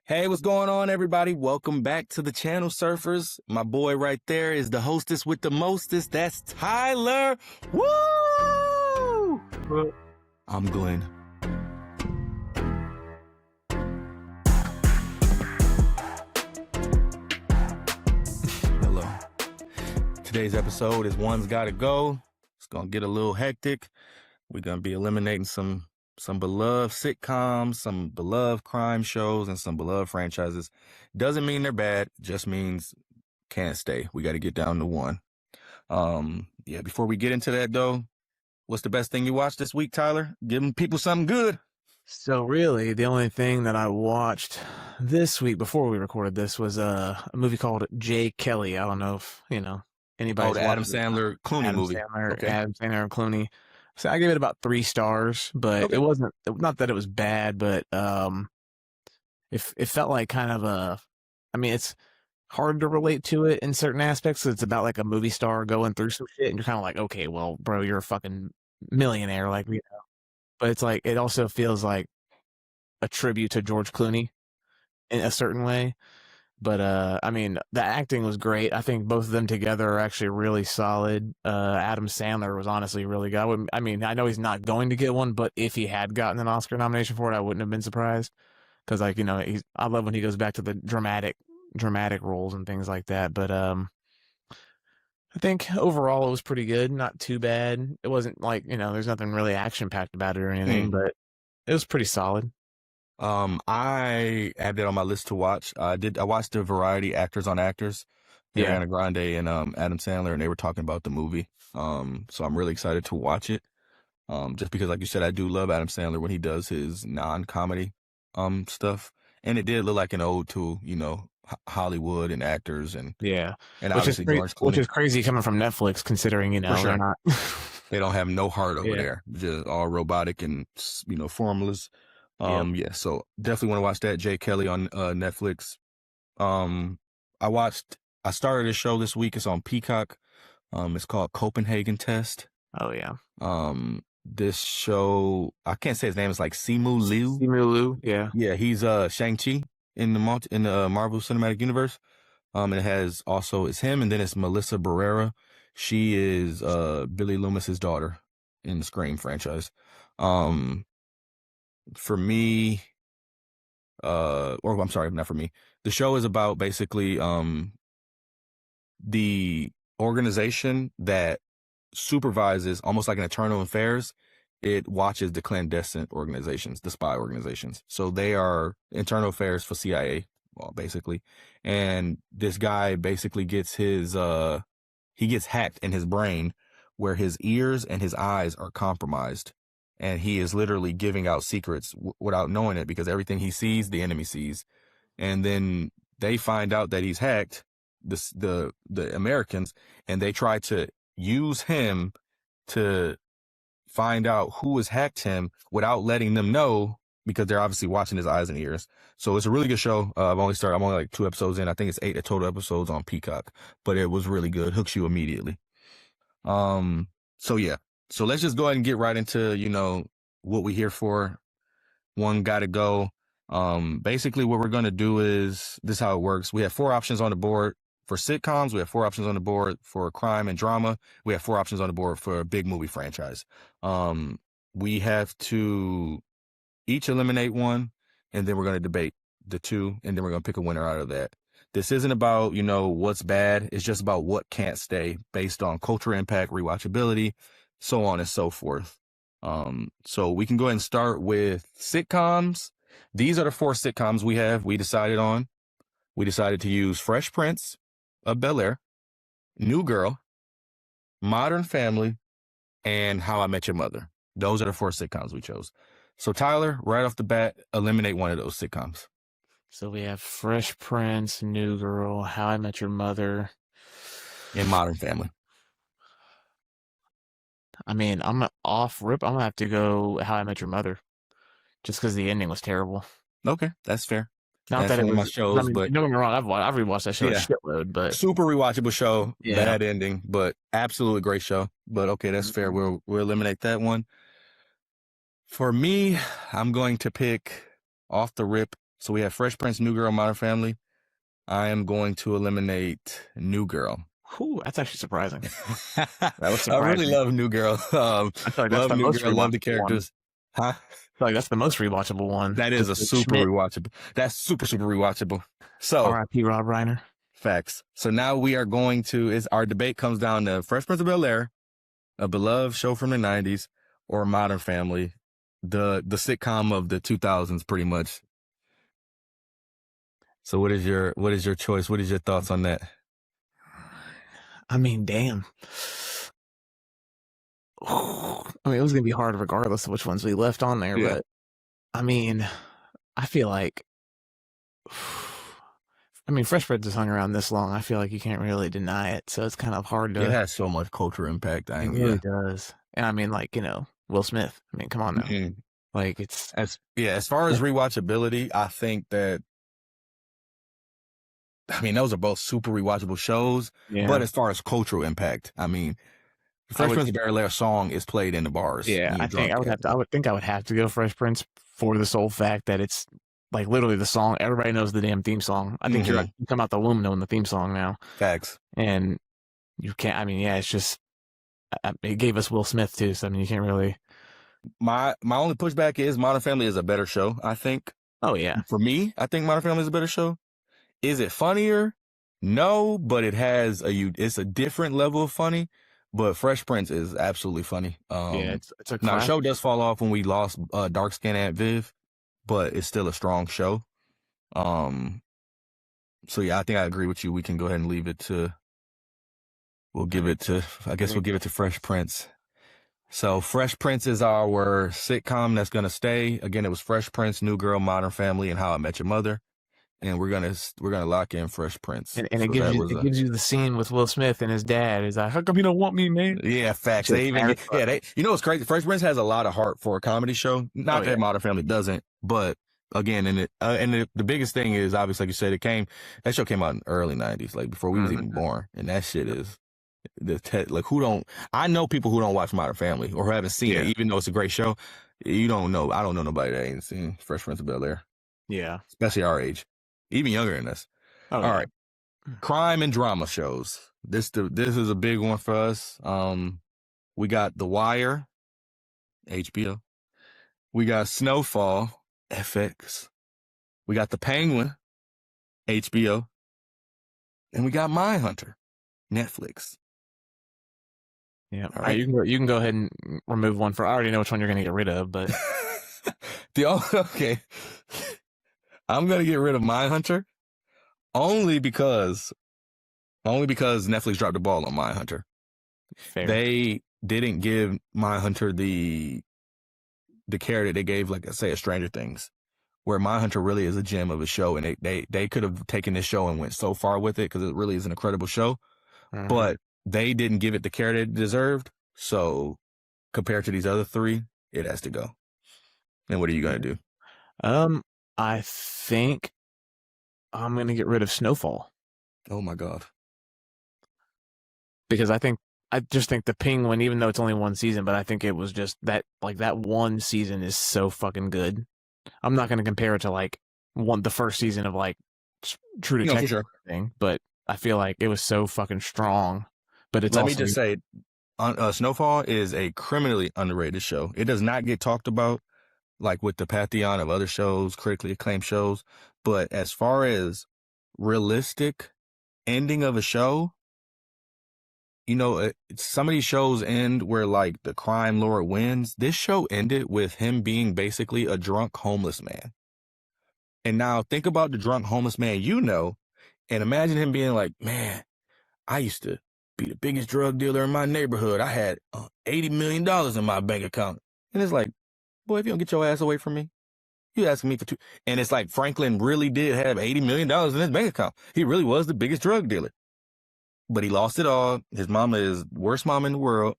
Hey, what's going on, everybody? Welcome back to the channel, surfers. My boy right there is the hostess with the mostest. That's Tyler. Woo! I'm Glenn. Hello. Today's episode is One's Gotta Go. It's gonna get a little hectic. We're gonna be eliminating some beloved sitcoms, some beloved crime shows, and some beloved franchises. Doesn't mean they're bad, just means can't stay. We got to get down to one. Before we get into that though, what's the best thing you watched this week, Tyler? Giving people something good. So really, the only thing that I watched this week before we recorded this was a movie called Jay Kelly. I don't know if anybody's the Adam Sandler Clooney movie. Adam Sandler and Clooney. So I gave it about 3 stars, but Okay. it wasn't, not that it was bad, but it felt like kind of it's hard to relate to it in certain aspects. It's about like a movie star going through some shit, and you're kind of like, okay, well, bro, you're a fucking millionaire, like, but it's like, it also feels like a tribute to George Clooney in a certain way. But the acting was great. I think both of them together are actually really solid. Adam Sandler was honestly really good. I know he's not going to get one, but if he had gotten an Oscar nomination for it, I wouldn't have been surprised. Because I love when he goes back to the dramatic roles and things like that. But I think overall it was pretty good, not too bad. It wasn't like, there's nothing really action packed about it or anything, but it was pretty solid. I had it on my list to watch. I watched the Variety Actors on Actors, Ariana Grande and Adam Sandler, and they were talking about the movie. So I'm really excited to watch it. Just because, like you said, I do love Adam Sandler when he does his non-comedy stuff, and it did look like an ode to Hollywood and actors and obviously George Clooney, which is crazy coming from Netflix, considering they're not. They don't have no heart over there, just all robotic and formulas. So definitely want to watch that. Jay Kelly on Netflix. I started a show this week. It's on Peacock. It's called Copenhagen Test. Oh yeah. This show, I can't say his name. It's like Simu Liu. Simu Liu, yeah. Yeah, he's Shang-Chi in the Marvel Cinematic Universe. It's him, and then it's Melissa Barrera. She is Billy Loomis's daughter in the Scream franchise. For me, I'm sorry, not for me. The show is about basically the organization that supervises, almost like an internal affairs. It watches the clandestine organizations, the spy organizations. So they are internal affairs for CIA, well, basically. And this guy basically gets he gets hacked in his brain, where his ears and his eyes are compromised. And he is literally giving out secrets without knowing it, because everything he sees, the enemy sees. And then they find out that he's hacked, the Americans, and they try to use him to find out who has hacked him without letting them know, because they're obviously watching his eyes and ears. So it's a really good show. I'm only like 2 episodes in. I think it's 8 total episodes on Peacock, but it was really good. Hooks you immediately. So let's just go ahead and get right into, what we're here for. One Gotta Go. Basically what we're going to do is, this is how it works. We have 4 options on the board for sitcoms. We have 4 options on the board for crime and drama. We have 4 options on the board for a big movie franchise. We have to each eliminate one, and then we're going to debate the 2, and then we're going to pick a winner out of that. This isn't about, what's bad. It's just about what can't stay based on cultural impact, rewatchability, so on and so forth. So we can go ahead and start with sitcoms. These are the 4 sitcoms we decided on. We decided to use Fresh Prince of Bel-Air, New Girl, Modern Family, and How I Met Your Mother. Those are the 4 sitcoms we chose. So Tyler, right off the bat, eliminate one of those sitcoms. So we have Fresh Prince, New Girl, How I Met Your Mother, and Modern Family. I'm off rip. I'm gonna have to go How I Met Your Mother, just because the ending was terrible. Okay, that's fair. Not that it was my shows, but don't get me wrong, I've rewatched that show a shitload, but super rewatchable show. Bad ending, but absolutely great show. But okay, that's fair. We'll eliminate that one. For me, I'm going to pick off the rip So we have Fresh Prince, New Girl, Modern Family. I am going to eliminate New Girl. Whew, that's actually surprising. I That was really surprising. love New Girl. I feel like that's Love the New most Girl. Love the rewatchable one. characters. Huh? I feel like that's the most rewatchable one. That is Just a with super Schmidt, rewatchable. That's super rewatchable. So R.I.P. Rob Reiner. facts. So now we are going to. Is our debate comes down to Fresh Prince of Bel-Air, a beloved show from the '90s, or Modern Family, the sitcom of the 2000s, pretty much. So what is your choice? What is your thoughts on that? I mean, damn. I mean, it was gonna be hard regardless of which ones we left on there, Yeah. but I mean, I feel like, I mean, Fresh Prince has hung around this long. I feel like you can't really deny it, so it's kind of hard It to. has so much cultural impact. It really does, and I mean, like Will Smith. I mean, come on now, Mhm. like it's As far as rewatchability, I think that those are both super rewatchable shows. yeah. But as far as cultural impact, Fresh Prince of Bel-Air song is played in the bars. Yeah, I think drunk I would at. have to. I would think I would have to go Fresh Prince for the sole fact that it's like literally the song. Everybody knows the damn theme song. I think you come out the womb knowing the theme song now, Facts. and you can't. I mean, yeah, it's just it gave us Will Smith too. So I mean, you can't really. My only pushback is Modern Family is a better show, I think. Oh yeah, For me, I think Modern Family is a better show. Is it funnier? No, but it's a different level of funny. But Fresh Prince is absolutely funny. yeah, it's a Now the classic. show does fall off when we lost dark skin Aunt Viv, but it's still a strong show. So yeah, I think I agree with you. We can go ahead and leave it to. We'll give it to Fresh Prince. So Fresh Prince is our sitcom that's gonna stay. Again, it was Fresh Prince, New Girl, Modern Family, and How I Met Your Mother. And we're gonna lock in Fresh Prince. And it gives you the scene with Will Smith and his dad. Is like, how come you don't want me, man? Yeah, facts. They even what's crazy? Fresh Prince has a lot of heart for a comedy show. Not that Modern Family doesn't, but again, and the biggest thing is obviously, like you said, that show came out in the early '90s, like before we was even born, and that shit is I know people who don't watch Modern Family or who haven't seen it, even though it's a great show. You don't know. I don't know nobody that ain't seen Fresh Prince of Bel-Air. Yeah, especially our age, even younger than us. All right, crime and drama shows. This is a big one for us. We got The Wire, HBO. We got Snowfall, FX. We got The Penguin, HBO, and we got Mindhunter, Netflix. Yeah, all right. You can go ahead and remove one for. I already know which one you're going to get rid of, but okay. I'm gonna get rid of Mindhunter only because Netflix dropped the ball on Mindhunter. Fair. They didn't give Mindhunter the care that they gave, like I say, a Stranger Things, where Mindhunter really is a gem of a show, and they could have taken this show and went so far with it because it really is an incredible show, but they didn't give it the care that it deserved. So compared to these other three, it has to go. And what are you gonna do? I think I'm gonna get rid of Snowfall. Oh my God. Because I just think the Penguin, even though it's only one season, but I think it was just that one season is so fucking good. I'm not gonna compare it to the first season of True Detective thing, but I feel like it was so fucking strong. But let me just say, Snowfall is a criminally underrated show. It does not get talked about like with the pantheon of other shows, critically acclaimed shows. But as far as realistic ending of a show, some of these shows end where like the crime lord wins. This show ended with him being basically a drunk homeless man. And now think about the drunk homeless man, and imagine him being like, man, I used to be the biggest drug dealer in my neighborhood. I had $80 million in my bank account. And it's like, boy, if you don't get your ass away from me, you asking me for two. And it's like Franklin really did have $80 million in his bank account. He really was the biggest drug dealer. But he lost it all. His mama is the worst mom in the world.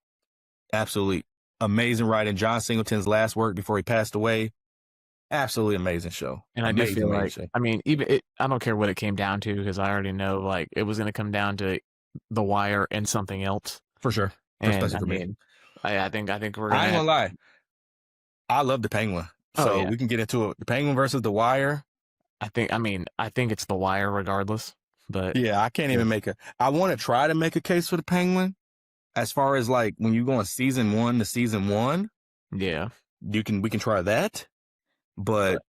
Absolutely amazing writing. John Singleton's last work before he passed away. Absolutely amazing show. And I do feel like, I mean, I don't care what it came down to because I already know like it was going to come down to The Wire and something else for sure. And I mean, I think we're. I ain't gonna lie. I love The Penguin, so we can get into it. The Penguin versus The Wire. I think it's The Wire regardless, but Yeah, I can't even I want to try to make a case for the Penguin. As far as like when you go on season 1 to season 1, yeah. we can try that. But But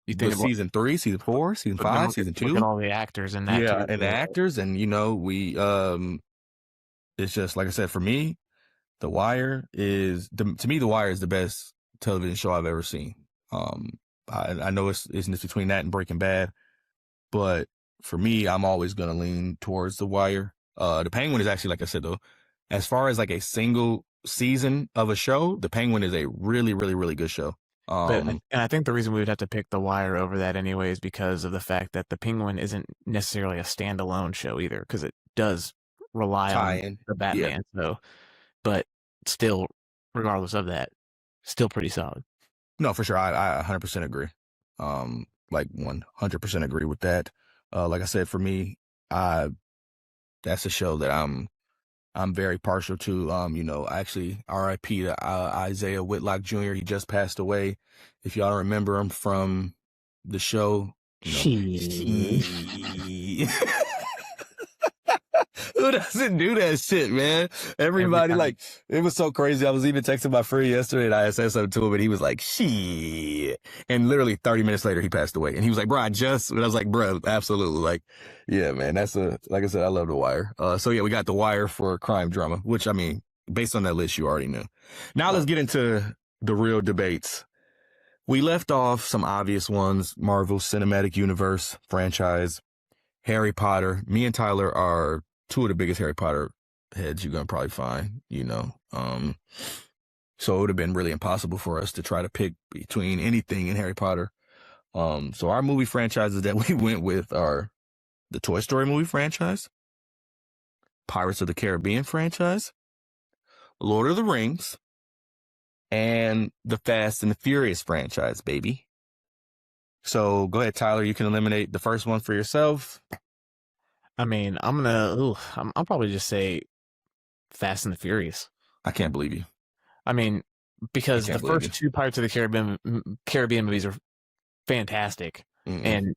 you think with about, season 3, season 4, season but then 5, season look at 2, all the actors in that yeah, too. and the actors, and we it's just like I said, for me, The Wire to me, The Wire is the best television show I've ever seen. I know it's between that and Breaking Bad, but for me, I'm always gonna lean towards The Wire. The Penguin is actually, like I said though, as far as like a single season of a show, The Penguin is a really, really, really good show. And I think the reason we would have to pick The Wire over that anyway is because of the fact that The Penguin isn't necessarily a standalone show either, because it does rely Tie on in, the yeah. Batman. So, but still, regardless of that, still pretty solid. No, for sure. I 100% agree. Like 100% agree with that. Like I said, for me, that's a show that I'm very partial to. Actually, R.I.P. to Isaiah Whitlock Jr. He just passed away. If y'all remember him from the show, Shit. Who doesn't do that shit, man? Everybody, like, it was so crazy. I was even texting my friend yesterday and I said something to him and he was like, shit. And literally 30 minutes later, he passed away. And he was like, bro, and I was like, bro, absolutely. Like, yeah, man, like I said, I love The Wire. So yeah, we got The Wire for crime drama, which, I mean, based on that list, you already knew. Now let's get into the real debates. We left off some obvious ones: Marvel Cinematic Universe franchise, Harry Potter. Me and Tyler are two of the biggest Harry Potter heads you're gonna probably find, so it would have been really impossible for us to try to pick between anything in Harry Potter. So our movie franchises that we went with are the Toy Story movie franchise, Pirates of the Caribbean franchise, Lord of the Rings, and the Fast and the Furious franchise, baby. So go ahead, Tyler. You can eliminate the first one for yourself. I mean, I'll probably just say Fast and the Furious. I can't believe you. I mean, because the first two Pirates of the Caribbean movies are fantastic, and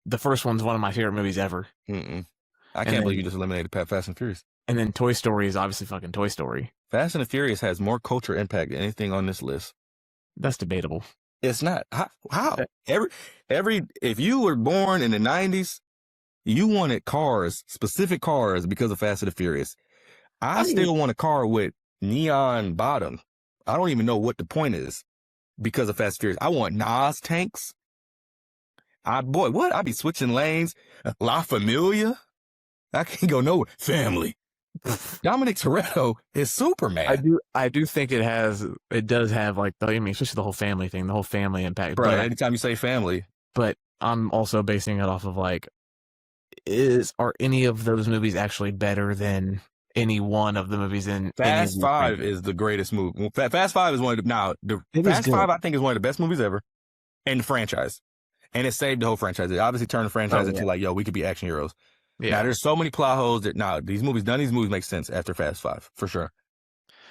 the first one's one of my favorite movies ever. I can't believe you just eliminated Fast and Furious. And then Toy Story is obviously fucking Toy Story. Fast and the Furious has more culture impact than anything on this list. That's debatable. It's not. How? If you were born in the 90s, you wanted cars, specific cars, because of Fast and the Furious. I still want a car with neon bottom. I don't even know what the point is because of Fast and Furious. I want Nas tanks. I'd be switching lanes. La Familia. I can't go nowhere. Family. Dominic Toretto is Superman. I do think it does have like especially the whole family thing, the whole family impact. Bro, anytime you say family. But I'm also basing it off of like, are any of those movies actually better than any one of the movies in Fast 5 is the greatest movie. Fast 5 is one of Fast 5 I think is one of the best movies ever in the franchise. And it saved the whole franchise. It obviously turned the franchise into like, yo, we could be action heroes. Yeah. Now there's so many plot holes that none of these movies make sense after Fast 5 for sure.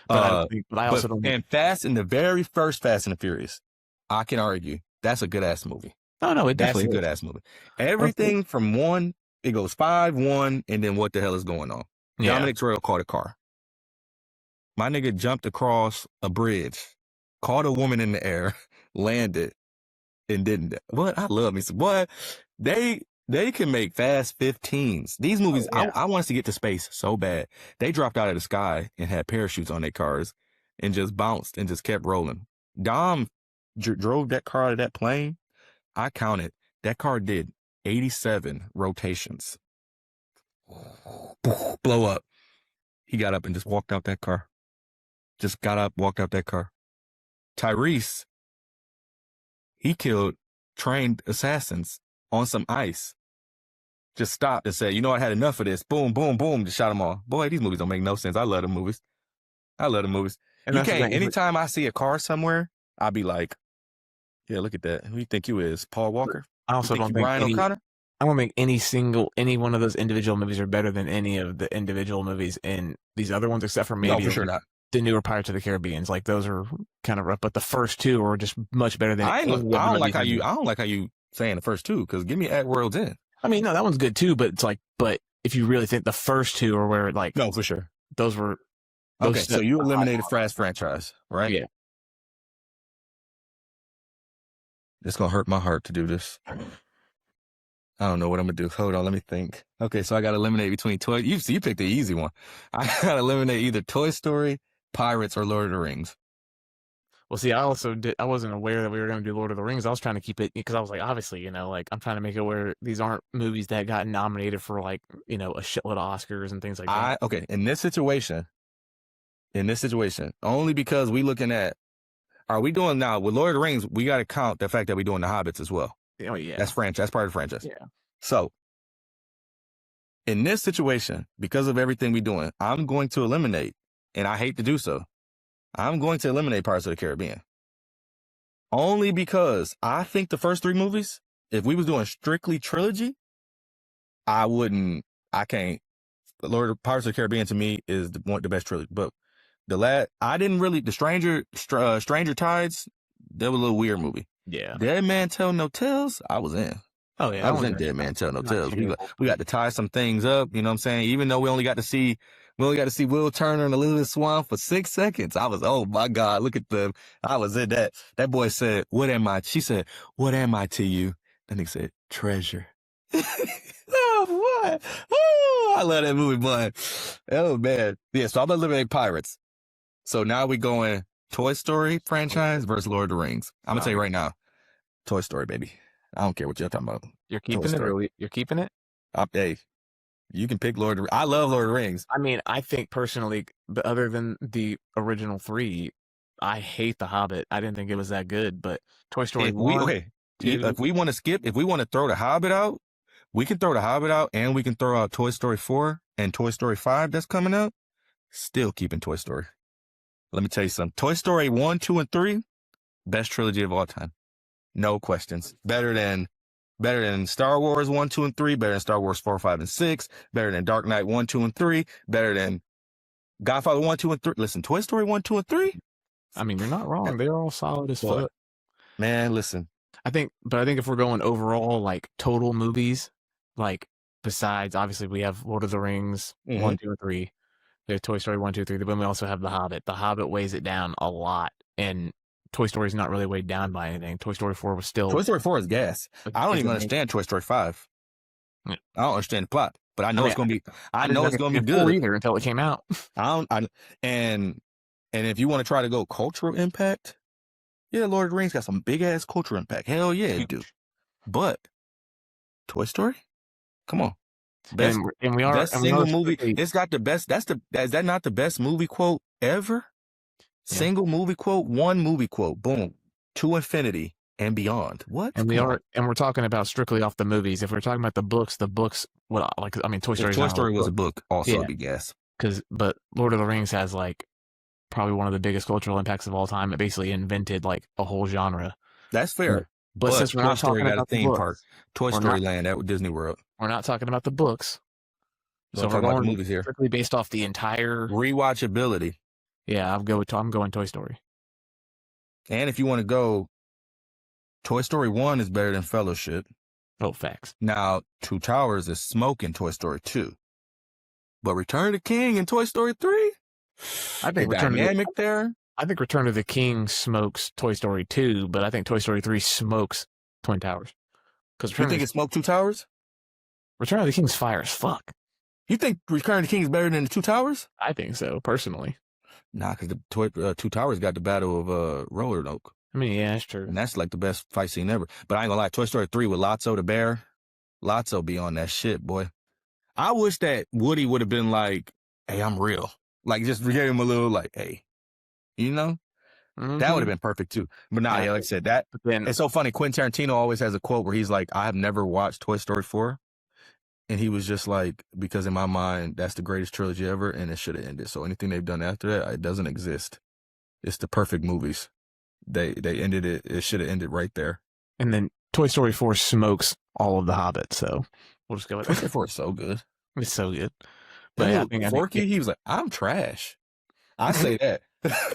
But I also don't. And Fast in the very first Fast and the Furious, I can argue that's a good ass movie. Oh no, that's a good ass movie. Everything from 1, it goes 5, 1, and then what the hell is going on? Yeah. Dominic Toretto caught a car. My nigga jumped across a bridge, caught a woman in the air, landed, and didn't. What? I love me some. What? They can make Fast 15s. These movies, I want us to get to space so bad. They dropped out of the sky and had parachutes on their cars and just bounced and just kept rolling. Dom drove that car to that plane. I counted. That car did 87 rotations. Blow up. He got up and just walked out that car. Just got up, walked out that car. Tyrese, he killed trained assassins on some ice. Just stopped and said, you know, I had enough of this. Boom, boom, boom. Just shot them all. Boy, these movies don't make no sense. I love the movies. And anytime I see a car somewhere, I'll be like, yeah, look at that. Who do you think you is? Paul Walker? I also don't think Brian O'Connor? I don't think any one of those individual movies are better than any of the individual movies in these other ones, except for maybe no, for sure not. The newer Pirates of the Caribbeans. Like those are kind of rough, but the first two are just much better than. I don't like how you saying the first two, because give me at World's End. I mean, no, that one's good too, but it's like, but if you really think the first two are where like No, for sure. those were Okay, so you eliminated Fast franchise, right? Yeah. It's gonna hurt my heart to do this. I don't know what I'm gonna do. Hold on, let me think. Okay, so I gotta eliminate between Toy. You picked the easy one. I gotta eliminate either Toy Story, Pirates, or Lord of the Rings. Well, see, I wasn't aware that we were going to do Lord of the Rings. I was trying to keep it because I was like, obviously, you know, like I'm trying to make it where these aren't movies that got nominated for like, you know, a shitload of Oscars and things like that. Okay, in this situation, only because we looking at, are we doing now with Lord of the Rings? We got to count the fact that we're doing the Hobbits as well. Oh yeah, That's franchise. That's part of the franchise. Yeah. So, in this situation, because of everything we're doing, I'm going to eliminate, and I hate to do so, I'm going to eliminate Pirates of the Caribbean. Only because I think the first three movies, if we was doing strictly trilogy, I can't. Pirates of the Caribbean to me is the best trilogy. But the Stranger Tides, that was a little weird movie. Yeah. Dead Man Tell No Tales, I was in. Oh yeah, I was in Dead Man Tell No Tales. We got to tie some things up, you know what I'm saying? Even though we only got to see Will Turner and Elizabeth Swann for 6 seconds. I was, oh my God, look at them. I was in that. That boy said, what am I? She said, what am I to you? That nigga said, treasure. Oh, what? Oh, I love that movie, boy. Oh, man. Yeah, so I'm going to eliminate Pirates. So now we going Toy Story franchise versus Lord of the Rings. I'm going to tell you right now, Toy Story, baby. I don't care what you're talking about. You're keeping it, or you're keeping it? Hey, you can pick Lord of the Rings. I love Lord of the Rings. I mean, I think personally, other than the original three, I hate The Hobbit. I didn't think it was that good, but Toy Story 1, if we want to throw The Hobbit out, we can throw The Hobbit out, and we can throw out Toy Story 4 and Toy Story 5 that's coming out. Still keeping Toy Story. Let me tell you something. Toy Story 1, 2, and 3, best trilogy of all time. No questions. Better than Star Wars 1, 2, and 3, better than Star Wars 4, 5, and 6, better than Dark Knight 1, 2, and 3, better than Godfather 1, 2, and 3. Listen, Toy Story 1, 2, and 3. I mean, you're not wrong. They're all solid as fuck. Man, listen. I think if we're going overall, like total movies, like besides, obviously we have Lord of the Rings, 1, 2, and 3. We have Toy Story 1, 2, 3. But then we also have The Hobbit. The Hobbit weighs it down a lot. And Toy Story is not really weighed down by anything. Toy Story 4 was still... Toy Story 4 is gas. I don't even understand Toy Story 5. Yeah. I don't understand the plot, but I know it's going to be... I know it's going to be good. Either until it came out. And if you want to try to go cultural impact, yeah, Lord of the Rings got some big-ass cultural impact. Hell yeah, it do. But Toy Story? Come on. Best single movie. It's got the best... Is that not the best movie quote ever? Yeah. Single movie quote, one movie quote, boom, to infinity and beyond. What? And we're talking about strictly off the movies. If we're talking about the books, Toy Story. Toy Story was a book, also would be gas. But Lord of the Rings has like probably one of the biggest cultural impacts of all time. It basically invented like a whole genre. That's fair. But since we're not talking about the theme park, Toy Story Land at Disney World. We're not talking about the books. So we're going movies here. Strictly based off the entire rewatchability. Yeah, I'm going Toy Story. And if you want to go, Toy Story 1 is better than Fellowship. Oh, facts. Now, Two Towers is smoking Toy Story 2. But Return of the King and Toy Story 3? I think Return of the King smokes Toy Story 2, but I think Toy Story 3 smokes Twin Towers. You think it smoked Two Towers? Return of the King's fire as fuck. You think Return of the King is better than the Two Towers? I think so, personally. Nah, because the Two Towers got the Battle of Roanoke. I mean, yeah, that's true. And that's like the best fight scene ever. But I ain't gonna lie, Toy Story 3 with Lotso the bear, Lotso be on that shit, boy. I wish that Woody would have been like, hey, I'm real. Like, just give him a little, like, hey, you know? Mm-hmm. That would have been perfect, too. But nah, yeah, like I said, it's so funny. Quentin Tarantino always has a quote where he's like, I have never watched Toy Story 4. And he was just like, because in my mind, that's the greatest trilogy ever, and it should have ended. So anything they've done after that, it doesn't exist. It's the perfect movies. They ended it. It should have ended right there. And then Toy Story 4 smokes all of the Hobbit, so we'll just go with Toy Story 4 is so good. It's so good. But yeah, Forky, he was like, I'm trash. I say that.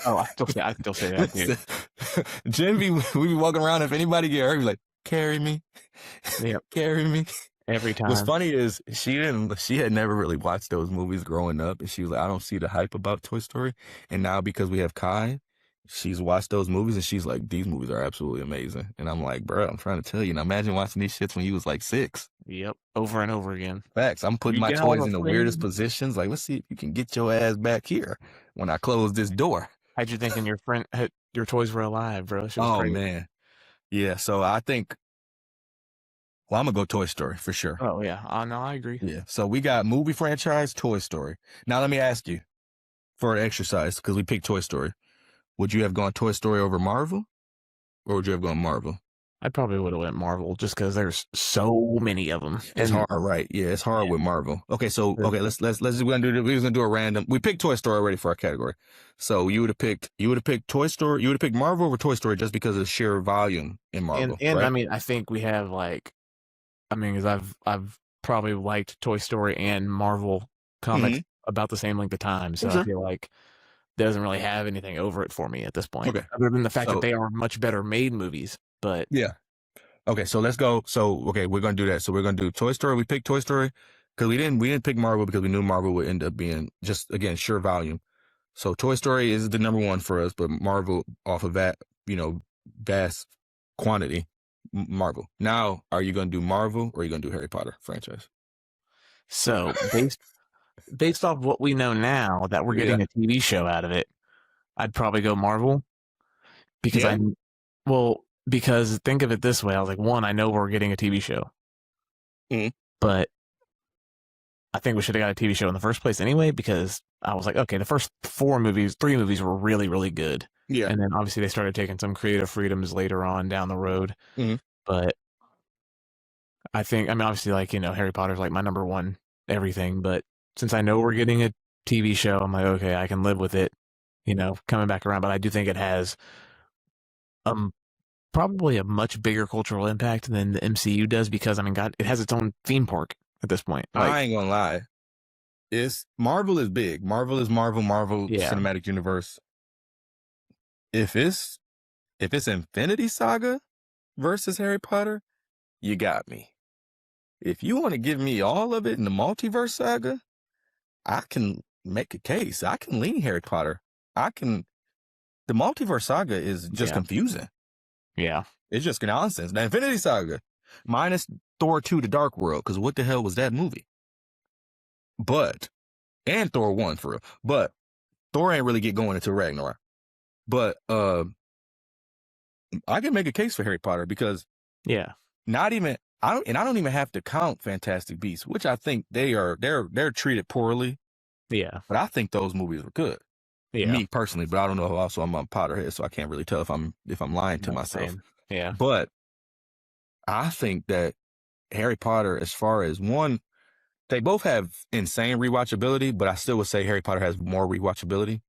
Oh, I still say that. Too. Jim, we be walking around. If anybody get hurt, he's like, carry me, Yep. carry me. Every What's time. funny is she had never really watched those movies growing up, and she was like, I don't see the hype about Toy Story. And now because we have Kai, she's watched those movies and she's like, these movies are absolutely amazing. And I'm like, bro, I'm trying to tell you. Now imagine watching these shits when you was like 6. Yep. Over and over again. Facts. I'm putting You my get all toys the in the weirdest things. positions. Like, let's see if you can get your ass back here when I close this door. How'd you thinking your toys were alive, bro? That shit was Oh crazy. man. Yeah. So I think, well, I'm gonna go Toy Story for sure. Oh yeah. No, I agree. Yeah. So we got movie franchise, Toy Story. Now let me ask you for an exercise, because we picked Toy Story. Would you have gone Toy Story over Marvel? Or would you have gone Marvel? I probably would have went Marvel just because there's so many of them. It's And hard, right? Yeah, it's hard with Marvel. Okay, so the- okay, let's we're gonna do a random. We picked Toy Story already for our category. So you would have picked Toy Story, you would have picked Marvel over Toy Story just because of sheer volume in Marvel, and right? I mean, I think we have like, I mean, because I've probably liked Toy Story and Marvel comics about the same length of time, so I Sure. feel like it doesn't really have anything over it for me at this point, Okay. other than the fact So that they are much better made movies. But yeah. Okay, so let's go. So okay, we're gonna do that. So we're gonna do Toy Story. We picked Toy Story because we didn't pick Marvel because we knew Marvel would end up being just again sheer volume. So Toy Story is the number one for us, but Marvel off of that, vast quantity, Marvel. Now, are you going to do Marvel or are you going to do Harry Potter franchise? so based off what we know now that we're getting a TV show out of it, I'd probably go Marvel because Yeah. because think of it this way. I was like, one, I know we're getting a TV show, but I think we should have got a TV show in the first place anyway, because I was like, okay, the first 3 movies were really, really good. Yeah. And then obviously they started taking some creative freedoms later on down the road. But I mean, obviously, like, Harry Potter's like my number one everything. But since I know we're getting a TV show, I'm like, okay, I can live with it, coming back around. But I do think it has probably a much bigger cultural impact than the MCU does because, I mean, God, it has its own theme park at this point. Like, I ain't going to lie. Marvel is big. Marvel is Marvel Cinematic Universe. If it's Infinity Saga versus Harry Potter, you got me. If you want to give me all of it in the multiverse saga, I can make a case. I can lean Harry Potter. The multiverse saga is just confusing. Yeah. It's just nonsense. The Infinity Saga, minus Thor 2, The Dark World, because what the hell was that movie? And Thor 1 for real. But Thor ain't really get going until Ragnarok. But I can make a case for Harry Potter because I don't even have to count Fantastic Beasts, which I think they're treated poorly. Yeah. But I think those movies were good. Yeah. Me personally, but I don't know. Also, I'm a Potterhead, so I can't really tell if I'm lying to myself. Yeah. But I think that Harry Potter, as far as one, they both have insane rewatchability, but I still would say Harry Potter has more rewatchability.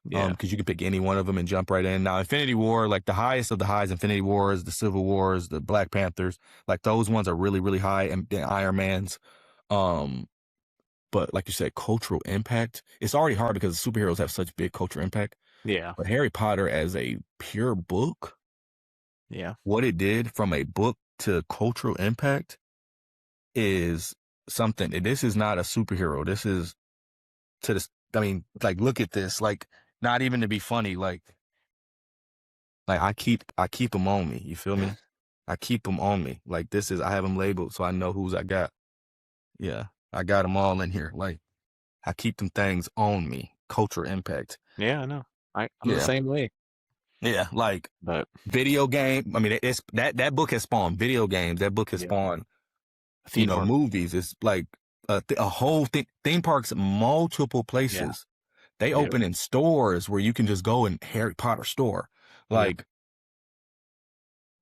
Yeah. Because you can pick any one of them and jump right in. Now, Infinity War, like the highest of the highs, Infinity Wars, the Civil Wars, the Black Panthers, like those ones are really, really high, and Iron Man's. But like you said, cultural impact, it's already hard because superheroes have such big cultural impact. Yeah. But Harry Potter as a pure book, what it did from a book to cultural impact is something. This is not a superhero. This is to this. I mean, like, look at this. Like, not even to be funny. Like I keep them on me. You feel me? I keep them on me. Like, I have them labeled so I know whose I got. Yeah, I got them all in here. Like, I keep them things on me. Cultural impact. Yeah, I know. I'm the same way. Yeah, like, but video game. I mean, it's that book has spawned video games. That book has spawned, movies. It's like a whole theme parks, multiple places. They open in stores where you can just go in Harry Potter store. Like,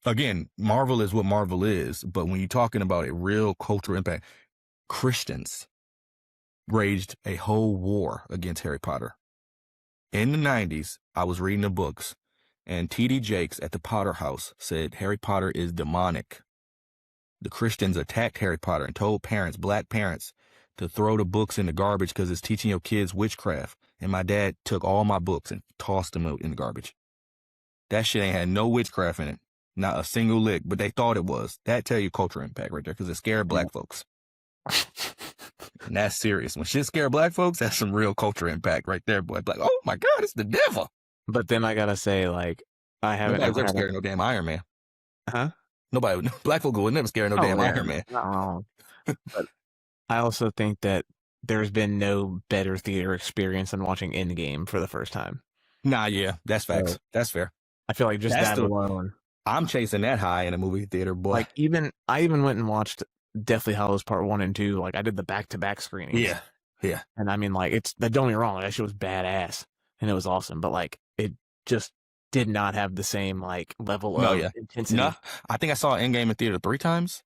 again, Marvel is what Marvel is. But when you're talking about a real cultural impact, Christians waged a whole war against Harry Potter. In the 90s, I was reading the books, and T.D. Jakes at the Potter House said Harry Potter is demonic. The Christians attacked Harry Potter and told parents, black parents, to throw the books in the garbage because it's teaching your kids witchcraft. And my dad took all my books and tossed them out in the garbage. That shit ain't had no witchcraft in it. Not a single lick, but they thought it was. That tell you culture impact right there because it scared black folks. And that's serious. When shit scare black folks, that's some real culture impact right there, boy. Like, oh my God, it's the devil. But then I gotta say, like, I haven't Nobody was ever ever had scared of no damn Iron Man. huh? Nobody, black folk would never scare no damn Yeah, Iron Man. not wrong. But I also think that there's been no better theater experience than watching Endgame for the first time. Nah, yeah, that's facts. So That's fair. I feel like just That's that the- alone. I'm chasing that high in a movie theater, boy. Like I even went and watched Deathly Hallows Part 1 and 2. Like I did the back-to-back screenings. Yeah, yeah. And I mean, like, don't get me wrong, like, that shit was badass and it was awesome, but like it just did not have the same like level of intensity. No, I think I saw Endgame in theater 3 times.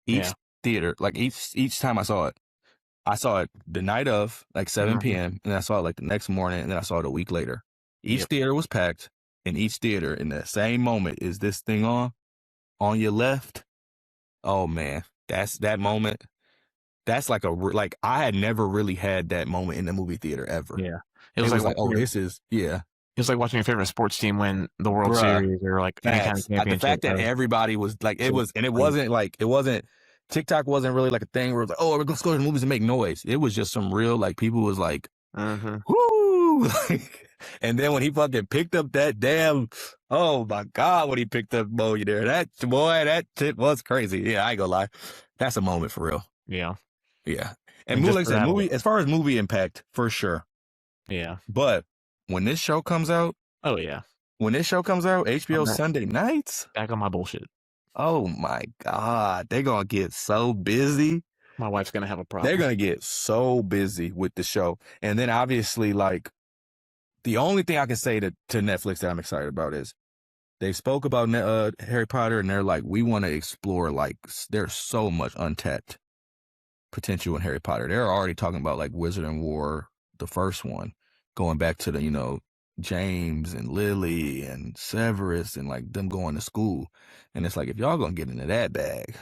Each theater, like each time I saw it the night of, like 7 p.m., and then I saw it like the next morning, and then I saw it a week later. Each theater was packed, and each theater in that same moment is this thing on your left. Oh man, that's that moment. That's like I had never really had that moment in the movie theater ever. Yeah, it was like, oh, this is It was like watching your favorite sports team win the World Series or like any kind of championship. The fact that everybody was like, it wasn't TikTok wasn't really like a thing where it was like, oh, we're gonna go to the movies and make noise. It was just some real, like, people was like, whoo. And then when he fucking picked up that damn, oh my God, when he picked up Moya there, that shit was crazy. Yeah, I ain't gonna lie. That's a moment for real. Yeah. Yeah. And like I said, as far as movie impact, for sure. Yeah. But when this show comes out, oh yeah. When this show comes out, HBO Sunday nights. Back on my bullshit. Oh my God. They're gonna get so busy. My wife's gonna have a problem. They're gonna get so busy with the show. And then obviously, like, the only thing I can say to Netflix that I'm excited about is they spoke about Harry Potter, and they're like, we want to explore, like, there's so much untapped potential in Harry Potter. They're already talking about like Wizard and War, the first one, going back to the, James and Lily and Severus and like them going to school. And it's like, if y'all gonna get into that bag,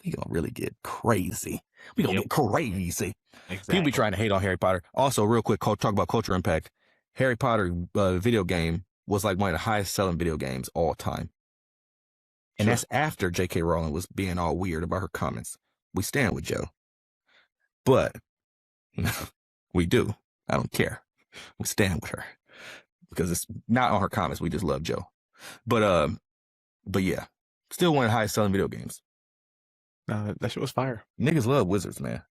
we gonna really get crazy. We gonna get crazy. Exactly. People be trying to hate on Harry Potter. Also, real quick, talk about culture impact. Harry Potter video game was like one of the highest selling video games all time. And that's after J.K. Rowling was being all weird about her comments. We stand with Joe. But we do. I don't care. We stand with her because it's not on her comments. We just love Joe. But yeah, still one of the highest selling video games. That shit was fire. Niggas love wizards, man.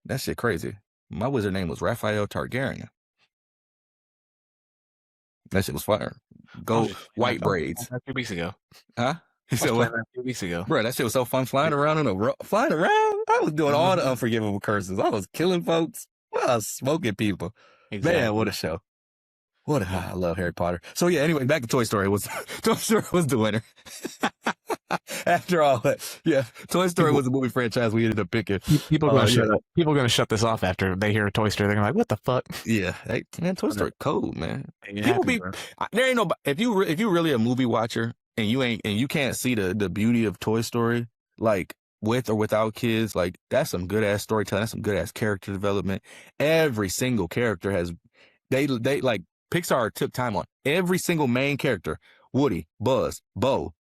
That shit crazy. My wizard name was Raphael Targaryen. That shit was fire. Go white braids. 2 weeks ago. Huh? He said what? 2 weeks ago. Bro, that shit was so fun flying around flying around. I was doing all the unforgivable curses. I was killing folks. I was smoking people. Exactly. Man, what a show. I love Harry Potter. So yeah, anyway, back to Toy Story. Toy Story was the winner. After all that, yeah, Toy Story was the movie franchise we ended up picking. People are gonna shut up. People are gonna shut this off after they hear Toy Story. They're gonna be like, "What the fuck?" Yeah, hey, man, Toy Story cold, man. There ain't no. If you really a movie watcher and you can't see the beauty of Toy Story, like with or without kids, like that's some good ass storytelling. That's some good ass character development. Every single character has they like Pixar took time on every single main character: Woody, Buzz, Bo,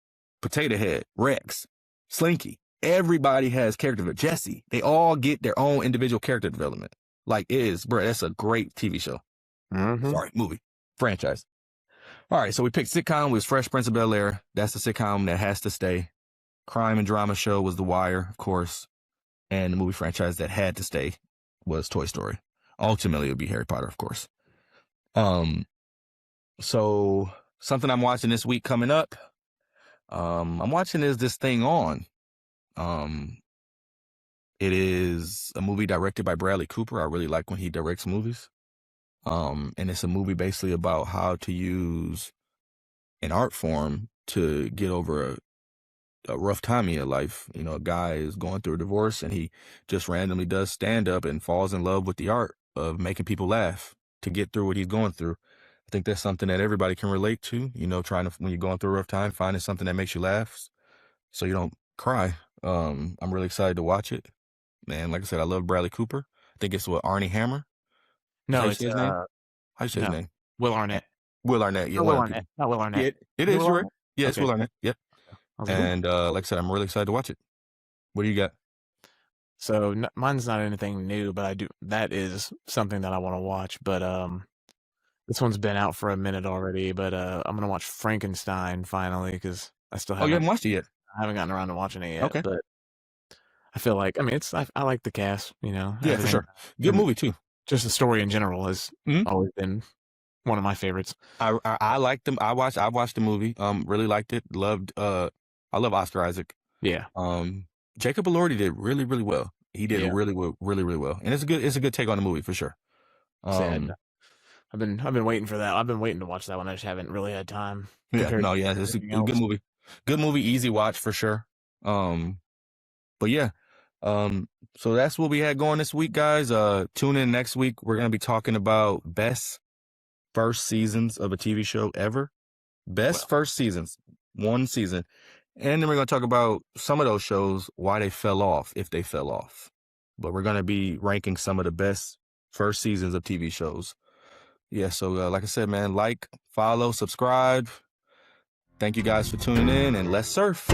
Potato Head, Rex, Slinky. Everybody has character development. Jesse. They all get their own individual character development. Like that's a great TV show. Sorry, movie franchise. All right, so we picked sitcom was Fresh Prince of Bel-Air. That's the sitcom that has to stay. Crime and drama show was The Wire, of course. And the movie franchise that had to stay was Toy Story. Ultimately, it would be Harry Potter, of course. So something I'm watching this week coming up. I'm watching this thing on. It is a movie directed by Bradley Cooper. I really like when he directs movies. And it's a movie basically about how to use an art form to get over a rough time in your life. A guy is going through a divorce and he just randomly does stand up and falls in love with the art of making people laugh to get through what he's going through. I think that's something that everybody can relate to, trying to, when you're going through a rough time, finding something that makes you laugh so you don't cry. I'm really excited to watch it. Man, like I said, I love Bradley Cooper. I think it's Arnie Hammer. No, it's his name. How you say his name? Will Arnett. Will Arnett. Yeah, Will Arnett. Not Will Arnett. Yeah, it is. Right. Yeah, it's Will Arnett. Yep. Sounds cool. And like I said, I'm really excited to watch it. What do you got? So mine's not anything new, but I do. That is something that I want to watch. But this one's been out for a minute already. But I'm gonna watch Frankenstein finally because I still Oh, you haven't haven't watched it yet? I haven't gotten around to watching it yet. Okay. But I feel like I mean I like the cast. You know, Yeah, for everything, sure. Good and movie too. just the story in general has Mhm. always been one of my favorites. I liked them. I watched the movie. Really liked it. Loved. I love Oscar Isaac. Yeah, Jacob Elordi did really, really well. He did yeah. really well, really, really well, and it's a good take on the movie for sure. Sad. I've been waiting for that. I've been waiting to watch that one. I just haven't really had time Yeah, compared no, to yeah, it's everything a good else. movie. Good movie, easy watch for sure. But yeah, so that's what we had going this week, guys. Tune in next week. We're gonna be talking about best first seasons of a TV show ever. Best Well, first seasons, one season. And then we're going to talk about some of those shows, why they fell off, if they fell off. But we're going to be ranking some of the best first seasons of TV shows. Yeah, so like I said, man, like, follow, subscribe. Thank you guys for tuning in, and let's surf.